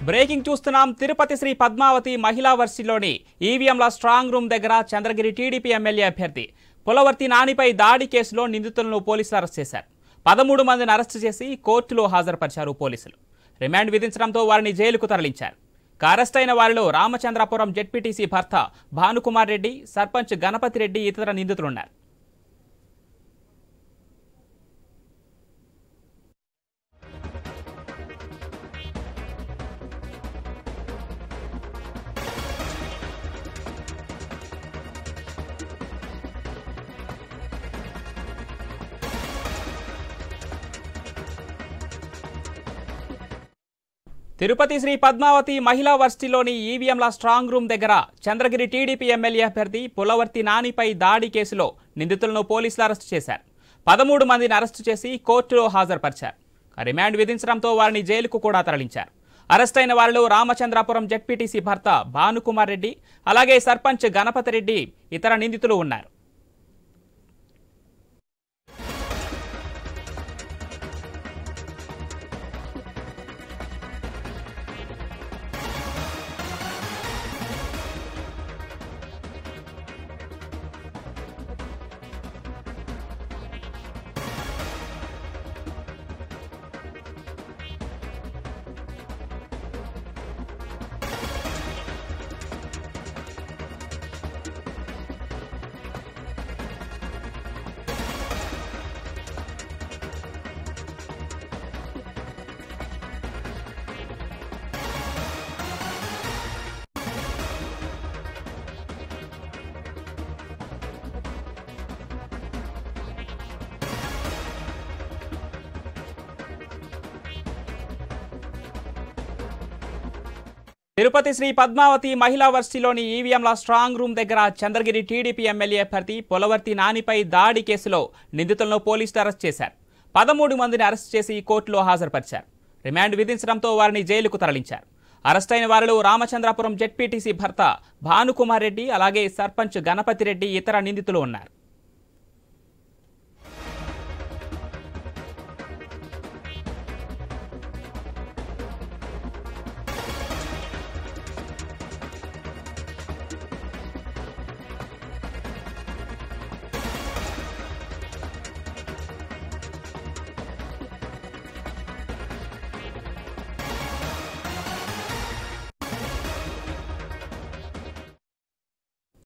Breaking చూస్తున్నాం. తిరుపతి శ్రీ పద్మావతి మహిళా వర్సిటీలోని ఈవీఎంల స్ట్రాంగ్ రూమ్ దగ్గర చంద్రగిరి టీడీపీ ఎమ్మెల్యే అభ్యర్థి పులవర్తి నానిపై దాడి కేసులో నిందితులను పోలీసులు అరెస్ట్ చేశారు. 13 మందిని అరెస్టు చేసి కోర్టులో హాజరుపరిచారు పోలీసులు. రిమాండ్ విధించడంతో వారిని జైలుకు తరలించారు. అరెస్ట్ అయిన వారిలో రామచంద్రాపురం జెడ్పీటీసీ భర్త భానుకుమార్ రెడ్డి, సర్పంచ్ గణపతి రెడ్డి ఇతర నిందితులున్నారు. తిరుపతి శ్రీ పద్మావతి మహిళా వర్సిటీలోని ఈవీఎంల స్ట్రాంగ్ రూమ్ దగ్గర చంద్రగిరి టీడీపీ ఎమ్మెల్యే అభ్యర్థి పులవర్తి నానిపై దాడి కేసులో నిందితులను పోలీసులు అరెస్టు చేశారు. 13 మందిని అరెస్టు చేసి కోర్టులో హాజరుపరిచారు. రిమాండ్ విధించడంతో వారిని జైలుకు కూడా తరలించారు. అరెస్ట్ అయిన వారిలో రామచంద్రాపురం జెడ్పీటీసీ భర్త భానుకుమార్ రెడ్డి, అలాగే సర్పంచ్ గణపతి రెడ్డి ఇతర నిందితులు ఉన్నారు. తిరుపతి శ్రీ పద్మావతి మహిళా వర్సిటీలోని ఈవీఎంల స్ట్రాంగ్ రూమ్ దగ్గర చంద్రగిరి టీడీపీ ఎమ్మెల్యే అభ్యర్థి పులవర్తి నానిపై దాడి కేసులో నిందితులను పోలీసులు అరెస్ట్ చేశారు. 13 మందిని అరెస్ట్ చేసి కోర్టులో హాజరుపరిచారు. రిమాండ్ విధించడంతో వారిని జైలుకు తరలించారు. అరెస్ట్ అయిన వారిలో రామచంద్రాపురం జెడ్పీటీసీ భర్త భానుకుమార్ రెడ్డి, అలాగే సర్పంచ్ గణపతి రెడ్డి ఇతర నిందితులు ఉన్నారు.